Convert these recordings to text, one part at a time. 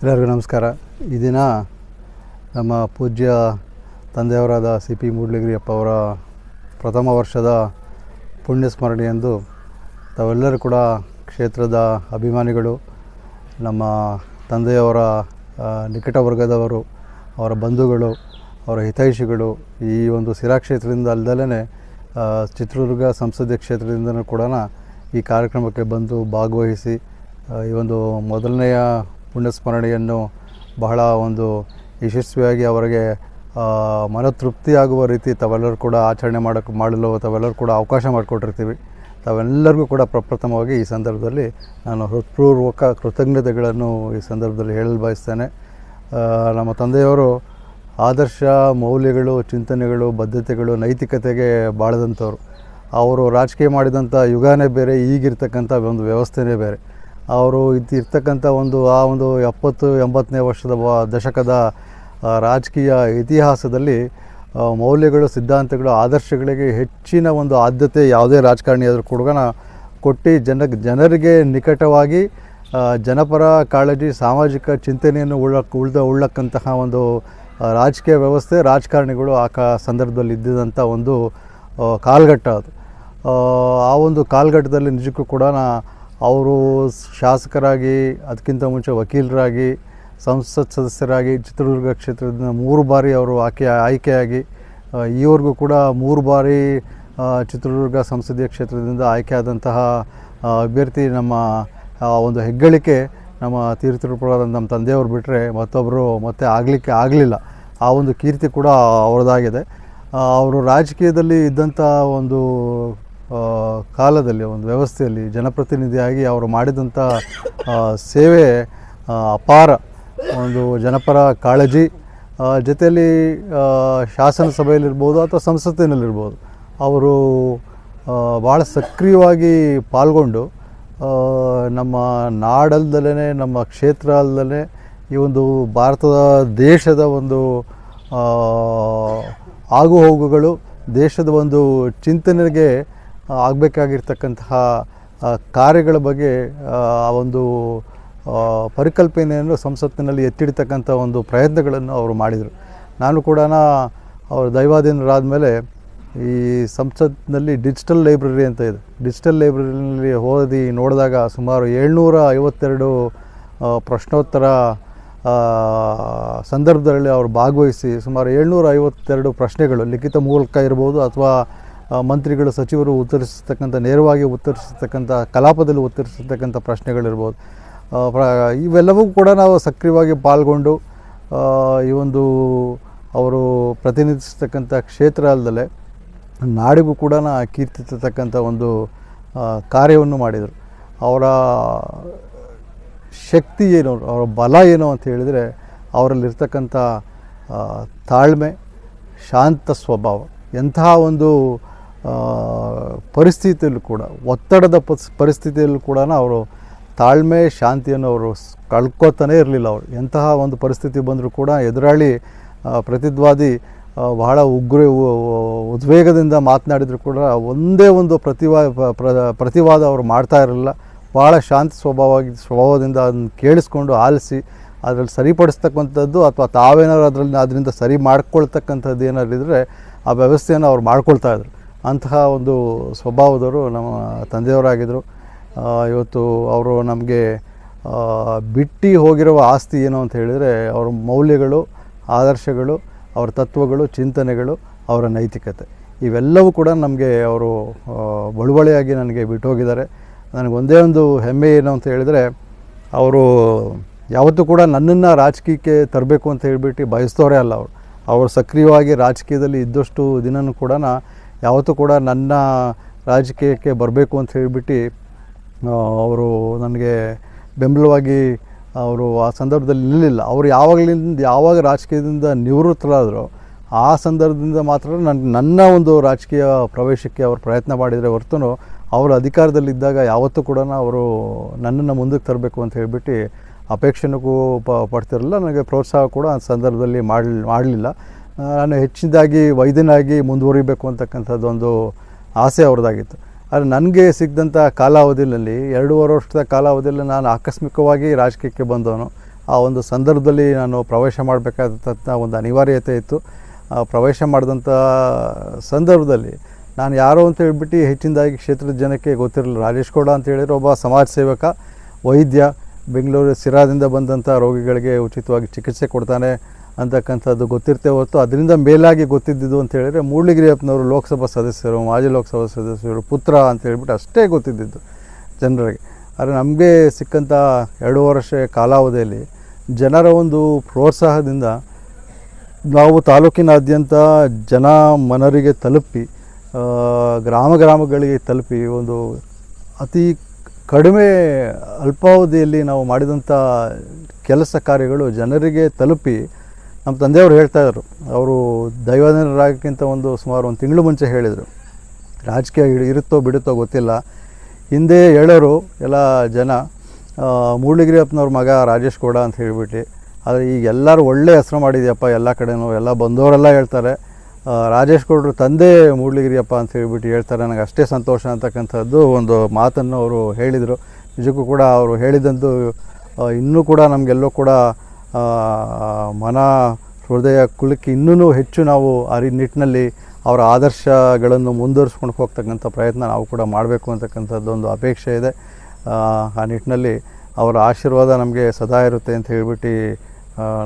ಎಲ್ಲರಿಗೂ ನಮಸ್ಕಾರ. ಈ ದಿನ ನಮ್ಮ ಪೂಜ್ಯ ತಂದೆಯವರಾದ ಸಿ ಪಿ ಮೂಡ್ಲಗಿರಿಯಪ್ಪ ಅವರ ಪ್ರಥಮ ವರ್ಷದ ಪುಣ್ಯ ಸ್ಮರಣೆಯಂದು ತಾವೆಲ್ಲರೂ ಕೂಡ ಕ್ಷೇತ್ರದ ಅಭಿಮಾನಿಗಳು, ನಮ್ಮ ತಂದೆಯವರ ನಿಕಟ ವರ್ಗದವರು, ಅವರ ಬಂಧುಗಳು, ಅವರ ಹಿತೈಷಿಗಳು ಈ ಒಂದು ಸಿರಾ ಕ್ಷೇತ್ರದಿಂದ ಅಲ್ಲದಲೇ ಚಿತ್ರದುರ್ಗ ಸಂಸದೀಯ ಕ್ಷೇತ್ರದಿಂದನೂ ಕೂಡ ಈ ಕಾರ್ಯಕ್ರಮಕ್ಕೆ ಬಂದು ಭಾಗವಹಿಸಿ ಈ ಒಂದು ಮೊದಲನೆಯ ಪುಣ್ಯಸ್ಮರಣೆಯನ್ನು ಬಹಳ ಒಂದು ಯಶಸ್ವಿಯಾಗಿ ಅವರಿಗೆ ಮನತೃಪ್ತಿಯಾಗುವ ರೀತಿ ತಾವೆಲ್ಲರೂ ಕೂಡ ಆಚರಣೆ ಮಾಡಲು ತಾವೆಲ್ಲರೂ ಕೂಡ ಅವಕಾಶ ಮಾಡಿಕೊಟ್ಟಿರ್ತೀವಿ. ತಾವೆಲ್ಲರಿಗೂ ಕೂಡ ಪ್ರಪ್ರಥಮವಾಗಿ ಈ ಸಂದರ್ಭದಲ್ಲಿ ನಾನು ಹೃತ್ಪೂರ್ವಕ ಕೃತಜ್ಞತೆಗಳನ್ನು ಈ ಸಂದರ್ಭದಲ್ಲಿ ಹೇಳಲು ಬಯಸ್ತೇನೆ. ನಮ್ಮ ತಂದೆಯವರು ಆದರ್ಶ ಮೌಲ್ಯಗಳು, ಚಿಂತನೆಗಳು, ಬದ್ಧತೆಗಳು, ನೈತಿಕತೆಗೆ ಬಾಳದಂಥವ್ರು. ಅವರು ರಾಜಕೀಯ ಮಾಡಿದಂಥ ಯುಗನೇ ಬೇರೆ, ಈಗಿರ್ತಕ್ಕಂಥ ಒಂದು ವ್ಯವಸ್ಥೆನೇ ಬೇರೆ. ಅವರು ಇರ್ತಕ್ಕಂಥ ಒಂದು 70-80ನೇ ವರ್ಷದ ದಶಕದ ರಾಜಕೀಯ ಇತಿಹಾಸದಲ್ಲಿ ಮೌಲ್ಯಗಳು, ಸಿದ್ಧಾಂತಗಳು, ಆದರ್ಶಗಳಿಗೆ ಹೆಚ್ಚಿನ ಒಂದು ಆದ್ಯತೆ ಯಾವುದೇ ರಾಜಕಾರಣಿಯಾದರೂ ಕೂಡ ಕೊಟ್ಟು ಜನರಿಗೆ ನಿಕಟವಾಗಿ ಜನಪರ ಕಾಳಜಿ, ಸಾಮಾಜಿಕ ಚಿಂತನೆಯನ್ನು ಉಳ್ಳಕ್ಕಂತಹ ಒಂದು ರಾಜಕೀಯ ವ್ಯವಸ್ಥೆ, ರಾಜಕಾರಣಿಗಳು ಸಂದರ್ಭದಲ್ಲಿ ಇದ್ದಿದ್ದಂಥ ಒಂದು ಕಾಲಘಟ್ಟ ಅದು. ಆ ಒಂದು ಕಾಲಘಟ್ಟದಲ್ಲಿ ನಿಜಕ್ಕೂ ಕೂಡ ಅವರು ಶಾಸಕರಾಗಿ, ಅದಕ್ಕಿಂತ ಮುಂಚೆ ವಕೀಲರಾಗಿ, ಸಂಸತ್ ಸದಸ್ಯರಾಗಿ ಚಿತ್ರದುರ್ಗ ಕ್ಷೇತ್ರದಿಂದ 3 ಬಾರಿ ಅವರು ಆಯ್ಕೆಯಾಗಿ ಈವರೆಗೂ ಕೂಡ 3 ಬಾರಿ ಚಿತ್ರದುರ್ಗ ಸಂಸದೀಯ ಕ್ಷೇತ್ರದಿಂದ ಆಯ್ಕೆಯಾದಂತಹ ಅಭ್ಯರ್ಥಿ. ನಮ್ಮ ಒಂದು ಹೆಗ್ಗಳಿಕೆ ನಮ್ಮ ತೀರ್ಥಪುರದ ನಮ್ಮ ತಂದೆಯವರು ಬಿಟ್ಟರೆ ಮತ್ತೊಬ್ಬರು ಮತ್ತೆ ಆಗಲಿಲ್ಲ. ಆ ಒಂದು ಕೀರ್ತಿ ಕೂಡ ಅವರದಾಗಿದೆ. ಅವರು ರಾಜಕೀಯದಲ್ಲಿ ಇದ್ದಂಥ ಒಂದು ಕಾಲದಲ್ಲಿ, ಒಂದು ವ್ಯವಸ್ಥೆಯಲ್ಲಿ ಜನಪ್ರತಿನಿಧಿಯಾಗಿ ಅವರು ಮಾಡಿದಂಥ ಸೇವೆ ಅಪಾರ. ಒಂದು ಜನಪರ ಕಾಳಜಿ ಜೊತೆಯಲ್ಲಿ ಶಾಸನ ಸಭೆಯಲ್ಲಿರ್ಬೋದು ಅಥವಾ ಸಂಸತ್ತಿನಲ್ಲಿರ್ಬೋದು ಅವರು ಭಾಳ ಸಕ್ರಿಯವಾಗಿ ಪಾಲ್ಗೊಂಡು ನಮ್ಮ ನಾಡಲ್ದಲೇ, ನಮ್ಮ ಕ್ಷೇತ್ರ ಅಲ್ಲದೇ ಈ ಒಂದು ಭಾರತದ ದೇಶದ ಒಂದು ಆಗುಹೋಗುಗಳು, ದೇಶದ ಒಂದು ಚಿಂತನೆಗೆ ಆಗಬೇಕಾಗಿರ್ತಕ್ಕಂತಹ ಕಾರ್ಯಗಳ ಬಗ್ಗೆ ಆ ಒಂದು ಪರಿಕಲ್ಪನೆಯನ್ನು ಸಂಸತ್ತಿನಲ್ಲಿ ಎತ್ತಿಡ್ತಕ್ಕಂಥ ಒಂದು ಪ್ರಯತ್ನಗಳನ್ನು ಅವರು ಮಾಡಿದರು. ನಾನು ಕೂಡ ಅವರು ದೈವಾಧೀನರಾದ ಮೇಲೆ ಈ ಸಂಸತ್ನಲ್ಲಿ ಡಿಜಿಟಲ್ ಲೈಬ್ರರಿ ಅಂತ ಇದೆ. ಡಿಜಿಟಲ್ ಲೈಬ್ರರಿನಲ್ಲಿ ಓದಿ ನೋಡಿದಾಗ ಸುಮಾರು 752 ಪ್ರಶ್ನೋತ್ತರ ಸಂದರ್ಭದಲ್ಲಿ ಅವರು ಭಾಗವಹಿಸಿ ಸುಮಾರು 752 ಪ್ರಶ್ನೆಗಳು ಲಿಖಿತ ಮೂಲಕ ಇರ್ಬೋದು ಅಥವಾ ಮಂತ್ರಿಗಳು, ಸಚಿವರು ನೇರವಾಗಿ ಉತ್ತರಿಸ್ತಕ್ಕಂಥ ಕಲಾಪದಲ್ಲಿ ಉತ್ತರಿಸತಕ್ಕಂಥ ಪ್ರಶ್ನೆಗಳಿರ್ಬೋದು. ಇವೆಲ್ಲವೂ ಕೂಡ ನಾವು ಸಕ್ರಿಯವಾಗಿ ಪಾಲ್ಗೊಂಡು ಈ ಒಂದು ಅವರು ಪ್ರತಿನಿಧಿಸ್ತಕ್ಕಂಥ ಕ್ಷೇತ್ರ ಅಲ್ಲದೆ ನಾಡಿಗೂ ಕೂಡ ಕೀರ್ತಿಸತಕ್ಕಂಥ ಒಂದು ಕಾರ್ಯವನ್ನು ಮಾಡಿದರು. ಅವರ ಶಕ್ತಿ ಏನು, ಅವರ ಬಲ ಏನು ಅಂತ ಹೇಳಿದರೆ ಅವರಲ್ಲಿರ್ತಕ್ಕಂಥ ತಾಳ್ಮೆ, ಶಾಂತ ಸ್ವಭಾವ. ಎಂತಹ ಒಂದು ಪರಿಸ್ಥಿತಿಯಲ್ಲೂ ಕೂಡ, ಒತ್ತಡದ ಪರಿಸ್ಥಿತಿಯಲ್ಲೂ ಕೂಡ ಅವರು ತಾಳ್ಮೆ, ಶಾಂತಿಯನ್ನು ಅವರು ಕಳ್ಕೊತಾನೇ ಇರಲಿಲ್ಲ. ಅವರು ಎಂತಹ ಒಂದು ಪರಿಸ್ಥಿತಿ ಬಂದರೂ ಕೂಡ ಎದುರಾಳಿ ಪ್ರತಿವಾದಿ ಬಹಳ ಉದ್ವೇಗದಿಂದ ಮಾತನಾಡಿದರೂ ಕೂಡ ಒಂದೇ ಒಂದು ಪ್ರತಿವಾದ ಅವರು ಮಾಡ್ತಾ ಇರಲಿಲ್ಲ. ಭಾಳ ಶಾಂತ ಸ್ವಭಾವದಿಂದ ಅದನ್ನು ಕೇಳಿಸ್ಕೊಂಡು ಆಲಿಸಿ ಅದರಲ್ಲಿ ಸರಿಪಡಿಸ್ತಕ್ಕಂಥದ್ದು ಅಥವಾ ತಾವೇನಾದ್ರು ಅದರಿಂದ ಸರಿ ಮಾಡ್ಕೊಳ್ತಕ್ಕಂಥದ್ದು ಏನಾದ್ರು ಇದ್ದರೆ ಆ ವ್ಯವಸ್ಥೆಯನ್ನು ಅವ್ರು ಮಾಡ್ಕೊಳ್ತಾಯಿದ್ರು. ಅಂತಹ ಒಂದು ಸ್ವಭಾವದವರು ನಮ್ಮ ತಂದೆಯವರಾಗಿದ್ದರು. ಇವತ್ತು ಅವರು ನಮಗೆ ಬಿಟ್ಟು ಹೋಗಿರುವ ಆಸ್ತಿ ಏನು ಅಂತ ಹೇಳಿದರೆ ಅವರ ಮೌಲ್ಯಗಳು, ಆದರ್ಶಗಳು, ಅವರ ತತ್ವಗಳು, ಚಿಂತನೆಗಳು, ಅವರ ನೈತಿಕತೆ. ಇವೆಲ್ಲವೂ ಕೂಡ ನಮಗೆ ಅವರು ಬಳುವಳಿಯಾಗಿ ನನಗೆ ಬಿಟ್ಟು ಹೋಗಿದ್ದಾರೆ. ನನಗೆ ಒಂದೇ ಒಂದು ಹೆಮ್ಮೆ ಏನು ಅಂತ ಹೇಳಿದರೆ ಅವರು ಯಾವತ್ತೂ ಕೂಡ ನನ್ನನ್ನು ರಾಜಕೀಯಕ್ಕೆ ತರಬೇಕು ಅಂತ ಹೇಳಿಬಿಟ್ಟು ಬಯಸ್ತವರೇ ಅಲ್ಲ. ಅವರು ಸಕ್ರಿಯವಾಗಿ ರಾಜಕೀಯದಲ್ಲಿ ಇದ್ದಷ್ಟು ದಿನವೂ ಕೂಡ ಯಾವತ್ತೂ ಕೂಡ ನನ್ನ ರಾಜಕೀಯಕ್ಕೆ ಬರಬೇಕು ಅಂತ ಹೇಳಿಬಿಟ್ಟು ಅವರು ನನಗೆ ಬೆಂಬಲವಾಗಿ ಅವರು ಆ ಸಂದರ್ಭದಲ್ಲಿ ನಿಲ್ಲಿಲ್ಲ. ಅವರು ಯಾವಾಗ ರಾಜಕೀಯದಿಂದ ನಿವೃತ್ತರಾದರೂ ಆ ಸಂದರ್ಭದಿಂದ ಮಾತ್ರ ನನ್ನ ಒಂದು ರಾಜಕೀಯ ಪ್ರವೇಶಕ್ಕೆ ಅವರು ಪ್ರಯತ್ನ ಮಾಡಿದರೆ ಹೊರತು ಅವರು ಅಧಿಕಾರದಲ್ಲಿದ್ದಾಗ ಯಾವತ್ತೂ ಕೂಡ ಅವರು ನನ್ನನ್ನು ಮುಂದಕ್ಕೆ ತರಬೇಕು ಅಂತ ಹೇಳಿಬಿಟ್ಟು ಅಪೇಕ್ಷೆನೂ ಪಡ್ತಿರಲಿಲ್ಲ. ನನಗೆ ಪ್ರೋತ್ಸಾಹ ಕೂಡ ಆ ಸಂದರ್ಭದಲ್ಲಿ ಮಾಡಲಿಲ್ಲ. ನಾನು ಹೆಚ್ಚಿನದಾಗಿ ವೈದ್ಯನಾಗಿ ಮುಂದುವರಿಬೇಕು ಅಂತಕ್ಕಂಥದ್ದೊಂದು ಆಸೆ ಅವ್ರದ್ದಾಗಿತ್ತು. ಆದರೆ ನನಗೆ ಸಿಕ್ಕಿದಂಥ ಕಾಲಾವಧಿಯಲ್ಲಿ 2.5 ವರ್ಷದ ಕಾಲಾವಧಿಯಲ್ಲಿ ನಾನು ಆಕಸ್ಮಿಕವಾಗಿ ರಾಜಕೀಯಕ್ಕೆ ಬಂದವನು. ಆ ಒಂದು ಸಂದರ್ಭದಲ್ಲಿ ನಾನು ಪ್ರವೇಶ ಮಾಡಬೇಕಾದಂಥ ಒಂದು ಅನಿವಾರ್ಯತೆ ಇತ್ತು. ಪ್ರವೇಶ ಮಾಡಿದಂಥ ಸಂದರ್ಭದಲ್ಲಿ ನಾನು ಯಾರೋ ಅಂತ ಹೇಳ್ಬಿಟ್ಟು ಹೆಚ್ಚಿನದಾಗಿ ಕ್ಷೇತ್ರದ ಜನಕ್ಕೆ ಗೊತ್ತಿರಲಿಲ್ಲ. ರಾಜೇಶ್ ಗೌಡ ಅಂತ ಹೇಳಿದ್ರೆ ಒಬ್ಬ ಸಮಾಜ ಸೇವಕ, ವೈದ್ಯ, ಬೆಂಗಳೂರು ಸಿರಾದಿಂದ ಬಂದಂಥ ರೋಗಿಗಳಿಗೆ ಉಚಿತವಾಗಿ ಚಿಕಿತ್ಸೆ ಕೊಡ್ತಾನೆ ಅಂತಕ್ಕಂಥದ್ದು ಗೊತ್ತಿರ್ತೇ ಹೊರತು ಅದರಿಂದ ಮೇಲಾಗಿ ಗೊತ್ತಿದ್ದಿದ್ದು ಅಂತ ಹೇಳಿದರೆ ಮೂಡಲಗಿರಿಯಪ್ಪನವರು ಲೋಕಸಭಾ ಸದಸ್ಯರು, ಮಾಜಿ ಲೋಕಸಭಾ ಸದಸ್ಯರು ಪುತ್ರ ಅಂತ ಹೇಳ್ಬಿಟ್ಟು ಅಷ್ಟೇ ಗೊತ್ತಿದ್ದಿದ್ದು ಜನರಿಗೆ. ಆದರೆ ನಮಗೆ ಸಿಕ್ಕಂಥ 2 ವರ್ಷ ಕಾಲಾವಧಿಯಲ್ಲಿ ಜನರ ಒಂದು ಪ್ರೋತ್ಸಾಹದಿಂದ ನಾವು ತಾಲೂಕಿನಾದ್ಯಂತ ಜನ ಮನರಿಗೆ ತಲುಪಿ, ಗ್ರಾಮಗಳಿಗೆ ತಲುಪಿ ಒಂದು ಅತಿ ಕಡಿಮೆ ಅಲ್ಪಾವಧಿಯಲ್ಲಿ ನಾವು ಮಾಡಿದಂಥ ಕೆಲಸ ಕಾರ್ಯಗಳು ಜನರಿಗೆ ತಲುಪಿ, ನಮ್ಮ ತಂದೆಯವರು ಹೇಳ್ತಾಯಿದ್ರು, ಅವರು ದೈವಜನರಾಗಕ್ಕಿಂತ ಸುಮಾರು 1 ತಿಂಗಳು ಮುಂಚೆ ಹೇಳಿದರು, ರಾಜಕೀಯ ಇರುತ್ತೋ ಬಿಡುತ್ತೋ ಗೊತ್ತಿಲ್ಲ, ಹಿಂದೆ ಹೇಳೋರು ಎಲ್ಲ ಜನ ಮೂಡಲಗಿರಿಯಪ್ಪನವ್ರ ಮಗ ರಾಜೇಶ್ ಗೌಡ ಅಂತ ಹೇಳಿಬಿಟ್ಟು. ಆದರೆ ಈಗ ಎಲ್ಲರೂ ಒಳ್ಳೆ ಹೆಸರು ಮಾಡಿದ್ಯಪ್ಪ, ಎಲ್ಲ ಕಡೆನೂ ಎಲ್ಲ ಬಂದವರೆಲ್ಲ ಹೇಳ್ತಾರೆ ರಾಜೇಶ್ ಗೌಡರು ತಂದೆ ಮೂಡಲಗಿರಿಯಪ್ಪ ಅಂತ ಹೇಳಿಬಿಟ್ಟು ಹೇಳ್ತಾರೆ. ನನಗೆ ಅಷ್ಟೇ ಸಂತೋಷ ಅಂತಕ್ಕಂಥದ್ದು ಒಂದು ಮಾತನ್ನು ಅವರು ಹೇಳಿದರು. ನಿಜಕ್ಕೂ ಕೂಡ ಅವರು ಹೇಳಿದಂದು ಇನ್ನೂ ಕೂಡ ನಮಗೆಲ್ಲೋ ಕೂಡ ಮನ ಹೃದಯ ಕುಲುಕಿ ಇನ್ನೂ ಹೆಚ್ಚು ನಾವು ಆ ನಿಟ್ಟಿನಲ್ಲಿ ಅವರ ಆದರ್ಶಗಳನ್ನು ಮುಂದುವರಿಸ್ಕೊಂಡು ಹೋಗ್ತಕ್ಕಂಥ ಪ್ರಯತ್ನ ನಾವು ಕೂಡ ಮಾಡಬೇಕು ಅಂತಕ್ಕಂಥದ್ದೊಂದು ಅಪೇಕ್ಷೆ ಇದೆ. ಆ ನಿಟ್ಟಿನಲ್ಲಿ ಅವರ ಆಶೀರ್ವಾದ ನಮಗೆ ಸದಾ ಇರುತ್ತೆ ಅಂತ ಹೇಳ್ಬಿಟ್ಟು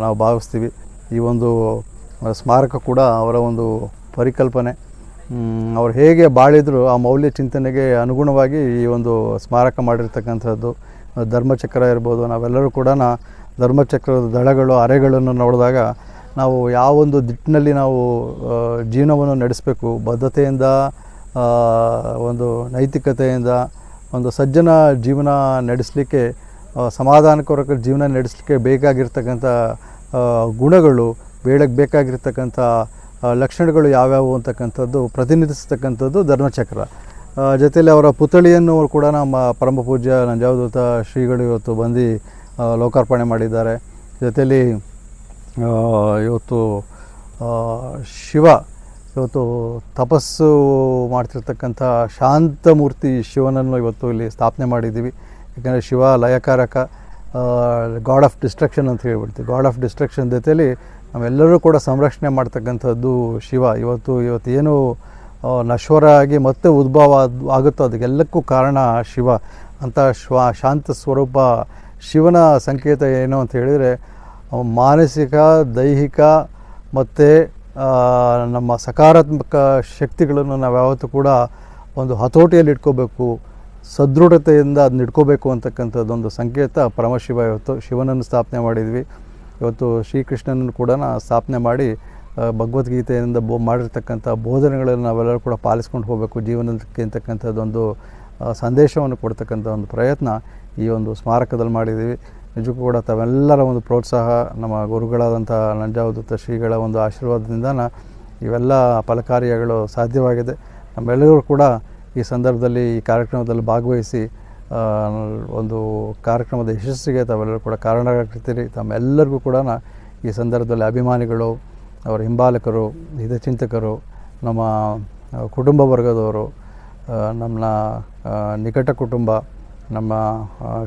ನಾವು ಭಾವಿಸ್ತೀವಿ. ಈ ಒಂದು ಸ್ಮಾರಕ ಕೂಡ ಅವರ ಒಂದು ಪರಿಕಲ್ಪನೆ, ಅವ್ರು ಹೇಗೆ ಬಾಳಿದ್ರು ಆ ಮೌಲ್ಯ ಚಿಂತನೆಗೆ ಅನುಗುಣವಾಗಿ ಈ ಒಂದು ಸ್ಮಾರಕ ಮಾಡಿರ್ತಕ್ಕಂಥದ್ದು. ಧರ್ಮಚಕ್ರ ಇರ್ಬೋದು, ನಾವೆಲ್ಲರೂ ಕೂಡ ಧರ್ಮಚಕ್ರದ ದಳಗಳು, ಅರೆಗಳನ್ನು ನೋಡಿದಾಗ ನಾವು ಯಾವೊಂದು ದಿಟ್ಟಿನಲ್ಲಿ ನಾವು ಜೀವನವನ್ನು ನಡೆಸಬೇಕು, ಬದ್ಧತೆಯಿಂದ, ಒಂದು ನೈತಿಕತೆಯಿಂದ, ಒಂದು ಸಜ್ಜನ ಜೀವನ ನಡೆಸಲಿಕ್ಕೆ, ಸಮಾಧಾನಕರ ಜೀವನ ನಡೆಸಲಿಕ್ಕೆ ಬೇಕಾಗಿರ್ತಕ್ಕಂಥ ಗುಣಗಳು, ಬೇಕಾಗಿರ್ತಕ್ಕಂಥ ಲಕ್ಷಣಗಳು ಯಾವ್ಯಾವು ಅಂತಕ್ಕಂಥದ್ದು ಪ್ರತಿನಿಧಿಸ್ತಕ್ಕಂಥದ್ದು ಧರ್ಮಚಕ್ರ. ಜೊತೆಯಲ್ಲಿ ಅವರ ಪುತ್ಥಳಿಯನ್ನು ಕೂಡ ನಮ್ಮ ಪರಮ ಪೂಜ್ಯ ನಂಜಾವಧೂತ ಶ್ರೀಗಳು ಇವತ್ತು ಬಂದು ಲೋಕಾರ್ಪಣೆ ಮಾಡಿದ್ದಾರೆ. ಜೊತೆಯಲ್ಲಿ ಇವತ್ತು ಶಿವ ಇವತ್ತು ತಪಸ್ಸು ಮಾಡ್ತಿರ್ತಕ್ಕಂಥ ಶಾಂತಮೂರ್ತಿ ಶಿವನನ್ನು ಇವತ್ತು ಇಲ್ಲಿ ಸ್ಥಾಪನೆ ಮಾಡಿದ್ದೀವಿ. ಯಾಕೆಂದರೆ ಶಿವ ಲಯಕಾರಕ, ಗಾಡ್ ಆಫ್ ಡಿಸ್ಟ್ರಕ್ಷನ್ ಅಂತ ಹೇಳ್ಬಿಡ್ತೀವಿ. ಗಾಡ್ ಆಫ್ ಡಿಸ್ಟ್ರಕ್ಷನ್ ಜೊತೆಯಲ್ಲಿ ನಾವೆಲ್ಲರೂ ಕೂಡ ಸಂರಕ್ಷಣೆ ಮಾಡ್ತಕ್ಕಂಥದ್ದು ಶಿವ. ಇವತ್ತೇನು ನಶ್ವರ ಆಗಿ ಮತ್ತೆ ಉದ್ಭವ ಆಗುತ್ತೋ ಅದಕ್ಕೆಲ್ಲಕ್ಕೂ ಕಾರಣ ಶಿವ ಅಂತ. ಶಾಂತ ಸ್ವರೂಪ ಶಿವನ ಸಂಕೇತ ಏನು ಅಂತ ಹೇಳಿದರೆ ಮಾನಸಿಕ, ದೈಹಿಕ ಮತ್ತು ನಮ್ಮ ಸಕಾರಾತ್ಮಕ ಶಕ್ತಿಗಳನ್ನು ನಾವು ಯಾವತ್ತೂ ಕೂಡ ಒಂದು ಹತೋಟಿಯಲ್ಲಿ ಇಟ್ಕೋಬೇಕು, ಸದೃಢತೆಯಿಂದ ಅದನ್ನ ಇಟ್ಕೋಬೇಕು ಅಂತಕ್ಕಂಥದ್ದೊಂದು ಸಂಕೇತ ಪರಮಶಿವ. ಇವತ್ತು ಶಿವನನ್ನು ಸ್ಥಾಪನೆ ಮಾಡಿದ್ವಿ. ಇವತ್ತು ಶ್ರೀಕೃಷ್ಣನನ್ನು ಕೂಡ ಸ್ಥಾಪನೆ ಮಾಡಿ ಭಗವದ್ಗೀತೆಯಿಂದ ಮಾಡಿರ್ತಕ್ಕಂಥ ಬೋಧನೆಗಳನ್ನು ನಾವೆಲ್ಲರೂ ಕೂಡ ಪಾಲಿಸ್ಕೊಂಡು ಹೋಗಬೇಕು ಜೀವನಕ್ಕೆ ಅಂತಕ್ಕಂಥದ್ದೊಂದು ಸಂದೇಶವನ್ನು ಕೊಡ್ತಕ್ಕಂಥ ಒಂದು ಪ್ರಯತ್ನ ಈ ಒಂದು ಸ್ಮಾರಕದಲ್ಲಿ ಮಾಡಿದ್ದೀವಿ. ನಿಜಕ್ಕೂ ಕೂಡ ತಾವೆಲ್ಲರ ಒಂದು ಪ್ರೋತ್ಸಾಹ, ನಮ್ಮ ಗುರುಗಳಾದಂಥ ನಂಜಾವಧೂತ ಶ್ರೀಗಳ ಒಂದು ಆಶೀರ್ವಾದದಿಂದ ಇವೆಲ್ಲ ಫಲಕಾರ್ಯಗಳು ಸಾಧ್ಯವಾಗಿದೆ. ನಮ್ಮೆಲ್ಲರೂ ಕೂಡ ಈ ಸಂದರ್ಭದಲ್ಲಿ ಈ ಕಾರ್ಯಕ್ರಮದಲ್ಲಿ ಭಾಗವಹಿಸಿ ಒಂದು ಕಾರ್ಯಕ್ರಮದ ಯಶಸ್ಸಿಗೆ ತಾವೆಲ್ಲರೂ ಕೂಡ ಕಾರಣರಾಗ್ತಿರ್ತೀರಿ. ತಮ್ಮೆಲ್ಲರಿಗೂ ಕೂಡ ಈ ಸಂದರ್ಭದಲ್ಲಿ ಅಭಿಮಾನಿಗಳು, ಅವರ ಹಿಂಬಾಲಕರು, ಹಿತಚಿಂತಕರು, ನಮ್ಮ ಕುಟುಂಬ ವರ್ಗದವರು, ನಮ್ಮ ನಿಕಟ ಕುಟುಂಬ, ನಮ್ಮ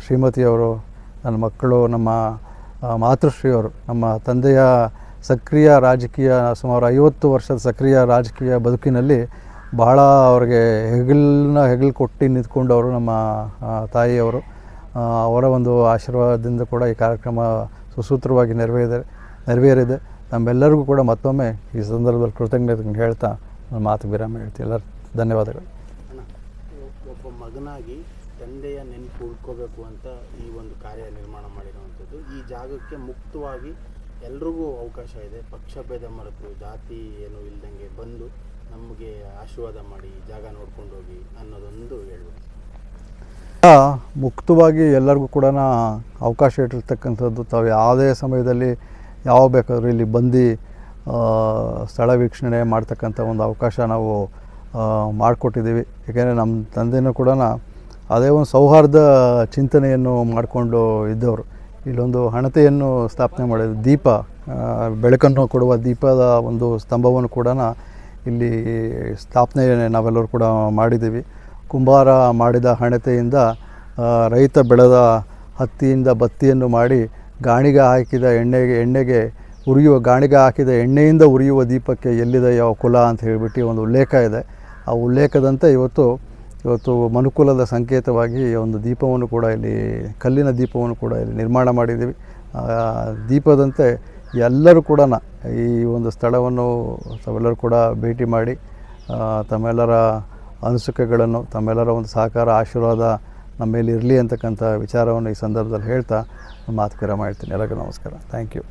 ಶ್ರೀಮತಿಯವರು, ನನ್ನ ಮಕ್ಕಳು, ನಮ್ಮ ಮಾತೃಶ್ರೀಯವರು, ನಮ್ಮ ತಂದೆಯ ಸಕ್ರಿಯ ರಾಜಕೀಯ ಸುಮಾರು 50 ವರ್ಷದ ಸಕ್ರಿಯ ರಾಜಕೀಯ ಬದುಕಿನಲ್ಲಿ ಬಹಳ ಅವ್ರಿಗೆ ಹೆಗಲು ಕೊಟ್ಟು ನಿಂತ್ಕೊಂಡವರು ನಮ್ಮ ತಾಯಿಯವರು. ಅವರ ಒಂದು ಆಶೀರ್ವಾದದಿಂದ ಕೂಡ ಈ ಕಾರ್ಯಕ್ರಮ ಸುಸೂತ್ರವಾಗಿ ನೆರವೇರಿದೆ. ನಮ್ಮೆಲ್ಲರಿಗೂ ಕೂಡ ಮತ್ತೊಮ್ಮೆ ಈ ಸಂದರ್ಭದಲ್ಲಿ ಕೃತಜ್ಞತೆ ಹೇಳ್ತಾ ನನ್ನ ಮಾತು ವಿರಾಮ ಹೇಳ್ತೀನಿ. ಎಲ್ಲರೂ ಧನ್ಯವಾದಗಳು. ಒಬ್ಬ ಮಗನಾಗಿ ತಂದೆಯ ನೆನಪು ಉಳ್ಕೋಬೇಕು ಅಂತ ಈ ಒಂದು ಕಾರ್ಯ ನಿರ್ಮಾಣ ಮಾಡಿರುವಂಥದ್ದು. ಈ ಜಾಗಕ್ಕೆ ಮುಕ್ತವಾಗಿ ಎಲ್ರಿಗೂ ಅವಕಾಶ ಇದೆ. ಪಕ್ಷಭೇದ ಮರೆತು, ಜಾತಿ ಏನು ಇಲ್ದಂಗೆ ಬಂದು ನಮಗೆ ಆಶೀರ್ವಾದ ಮಾಡಿ ಜಾಗ ನೋಡ್ಕೊಂಡು ಹೋಗಿ ಅನ್ನೋದೊಂದು ಹೇಳ್ಬೋದು. ಮುಕ್ತವಾಗಿ ಎಲ್ಲರಿಗೂ ಕೂಡ ಅವಕಾಶ ಇಟ್ಟಿರ್ತಕ್ಕಂಥದ್ದು. ತಾವು ಯಾವುದೇ ಸಮಯದಲ್ಲಿ ಯಾವಾಗ ಬೇಕಾದರೂ ಇಲ್ಲಿ ಬಂದು ಸ್ಥಳ ವೀಕ್ಷಣೆ ಮಾಡ್ತಕ್ಕಂಥ ಒಂದು ಅವಕಾಶ ನಾವು ಮಾಡಿಕೊಟ್ಟಿದ್ದೀವಿ. ಏಕೆಂದರೆ ನಮ್ಮ ತಂದೆಯೂ ಕೂಡ ಅದೇ ಒಂದು ಸೌಹಾರ್ದ ಚಿಂತನೆಯನ್ನು ಮಾಡಿಕೊಂಡು ಇದ್ದವರು. ಇಲ್ಲೊಂದು ಹಣತೆಯನ್ನು ಸ್ಥಾಪನೆ ಮಾಡಿದ್ರು. ದೀಪ, ಬೆಳಕನ್ನು ಕೊಡುವ ದೀಪದ ಒಂದು ಸ್ತಂಭವನ್ನು ಕೂಡ ಇಲ್ಲಿ ಸ್ಥಾಪನೆ ನಾವೆಲ್ಲರೂ ಕೂಡ ಮಾಡಿದ್ದೀವಿ. ಕುಂಬಾರ ಮಾಡಿದ ಹಣತೆಯಿಂದ ರೈತ ಬೆಳೆದ ಹತ್ತಿಯಿಂದ ಬತ್ತಿಯನ್ನು ಮಾಡಿ ಗಾಣಿಗ ಹಾಕಿದ ಎಣ್ಣೆಗೆ ಉರಿಯುವ ಗಾಣಿಗ ಹಾಕಿದ ಎಣ್ಣೆಯಿಂದ ಉರಿಯುವ ದೀಪಕ್ಕೆ ಎಲ್ಲಿದೆ ಯಾವ ಕುಲ ಅಂತ ಹೇಳಿಬಿಟ್ಟು ಒಂದು ಉಲ್ಲೇಖ ಇದೆ. ಆ ಉಲ್ಲೇಖದಂತೆ ಇವತ್ತು ಮನುಕುಲದ ಸಂಕೇತವಾಗಿ ಒಂದು ದೀಪವನ್ನು ಕೂಡ ಇಲ್ಲಿ, ಕಲ್ಲಿನ ದೀಪವನ್ನು ಕೂಡ ಇಲ್ಲಿ ನಿರ್ಮಾಣ ಮಾಡಿದ್ದೀವಿ. ದೀಪದಂತೆ ಎಲ್ಲರೂ ಕೂಡ ಈ ಒಂದು ಸ್ಥಳವನ್ನು ತಾವೆಲ್ಲರೂ ಕೂಡ ಭೇಟಿ ಮಾಡಿ ತಮ್ಮೆಲ್ಲರ ಅನಿಸಿಕೆಗಳನ್ನು, ತಮ್ಮೆಲ್ಲರ ಒಂದು ಸಹಕಾರ, ಆಶೀರ್ವಾದ ನಮ್ಮ ಮೇಲೆ ಇರಲಿ ಅಂತಕ್ಕಂಥ ವಿಚಾರವನ್ನು ಈ ಸಂದರ್ಭದಲ್ಲಿ ಹೇಳ್ತಾ ಮಾತುಕತೆ ಮಾಡ್ತೀನಿ. ಎಲ್ಲರಿಗೂ ನಮಸ್ಕಾರ. Thank you.